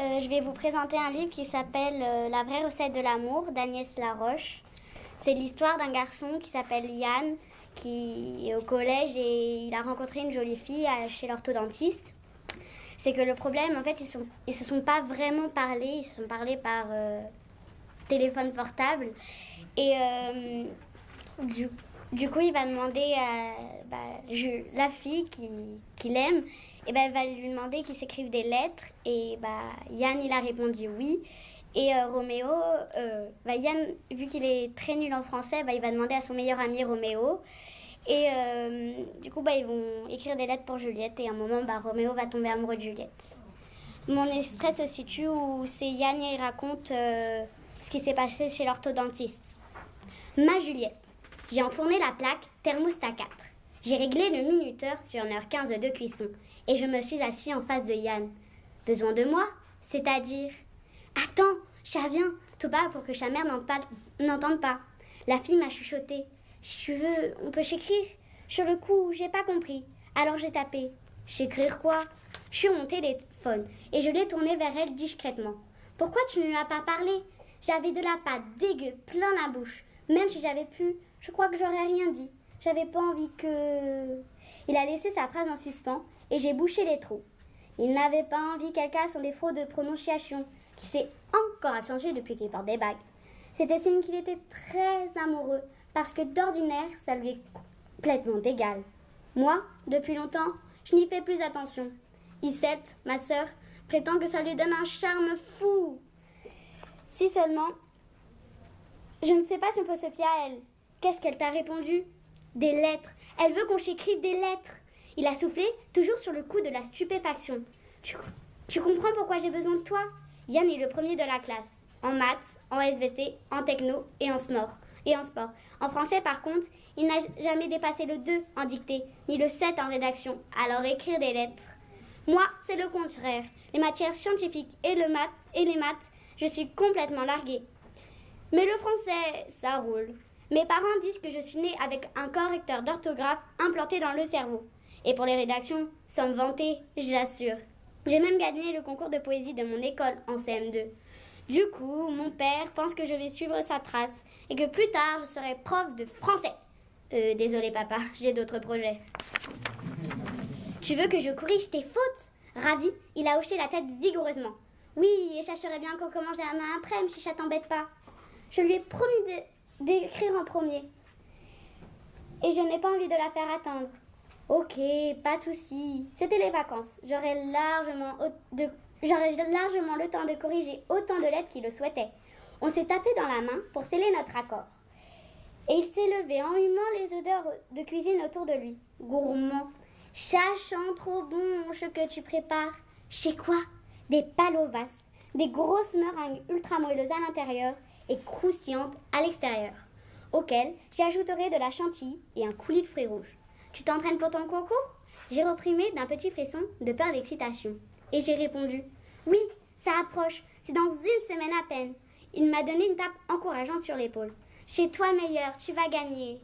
Je vais vous présenter un livre qui s'appelle La vraie recette de l'amour d'Agnès Laroche. C'est l'histoire d'un garçon qui s'appelle Yann, qui est au collège et il a rencontré une jolie fille chez l'orthodontiste. C'est que le problème, en fait, ils se sont pas vraiment parlé, ils se sont parlé par téléphone portable. Et du coup, il va demander à la fille qu'il aime, et elle va lui demander qu'il s'écrive des lettres. Et Yann, il a répondu oui. Et Roméo, Yann, vu qu'il est très nul en français, il va demander à son meilleur ami Roméo. Et du coup, ils vont écrire des lettres pour Juliette. Et à un moment, Roméo va tomber amoureux de Juliette. Mon extrait se situe où c'est Yann, il raconte ce qui s'est passé chez l'orthodontiste. Ma Juliette, j'ai enfourné la plaque thermostat 4. J'ai réglé le minuteur sur 1h15 de cuisson. Et je me suis assis en face de Yann. Besoin de moi? C'est-à-dire... Attends, chat viens, tout bas pour que sa mère n'entende pas. La fille m'a chuchoté. Si tu veux, on peut s'écrire. Sur le coup, j'ai pas compris. Alors j'ai tapé. S'écrire quoi? Sur mon téléphone et je l'ai tourné vers elle discrètement. Pourquoi tu ne lui as pas parlé? J'avais de la pâte dégueu plein la bouche. Même si j'avais pu, je crois que j'aurais rien dit. J'avais pas envie que... Il a laissé sa phrase en suspens et j'ai bouché les trous. Il n'avait pas envie qu'elle casse son défaut de prononciation, qui s'est encore accentué depuis qu'il porte des bagues. C'était signe qu'il était très amoureux, parce que d'ordinaire, ça lui est complètement égal. Moi, depuis longtemps, je n'y fais plus attention. Isette, ma sœur, prétend que ça lui donne un charme fou. Si seulement... Je ne sais pas si on peut se fier à elle. Qu'est-ce qu'elle t'a répondu? Des lettres. Elle veut qu'on s'écrive des lettres. Il a soufflé, toujours sur le coup de la stupéfaction. Tu comprends pourquoi j'ai besoin de toi? Yann est le premier de la classe. En maths, en SVT, en techno et en sport. En français, par contre, il n'a jamais dépassé le 2 en dictée, ni le 7 en rédaction. Alors écrire des lettres. Moi, c'est le contraire. Les matières scientifiques et les maths, je suis complètement larguée. Mais le français, ça roule. Mes parents disent que je suis née avec un correcteur d'orthographe implanté dans le cerveau. Et pour les rédactions, sans me vanter, j'assure. J'ai même gagné le concours de poésie de mon école en CM2. Du coup, mon père pense que je vais suivre sa trace et que plus tard, je serai prof de français. Désolé papa, j'ai d'autres projets. Tu veux que je corrige tes fautes? Ravi, il a hoché la tête vigoureusement. Oui, et je serait bien qu'on commence la main après, si ça t'embête pas. Je lui ai promis d'écrire en premier. Et je n'ai pas envie de la faire attendre. Ok, pas de souci. C'était les vacances. J'aurais largement le temps de corriger autant de lettres qu'il le souhaitait. On s'est tapé dans la main pour sceller notre accord. Et il s'est levé en humant les odeurs de cuisine autour de lui. Gourmand, sachant trop bon ce que tu prépares. Chez quoi? Des palovas, des grosses meringues ultra moelleuses à l'intérieur et croustillantes à l'extérieur, auxquelles j'ajouterai de la chantilly et un coulis de fruits rouges. Tu t'entraînes pour ton concours? J'ai reprimé d'un petit frisson de peur d'excitation. Et j'ai répondu, oui, ça approche, c'est dans une semaine à peine. Il m'a donné une tape encourageante sur l'épaule. Chez toi le meilleur, tu vas gagner.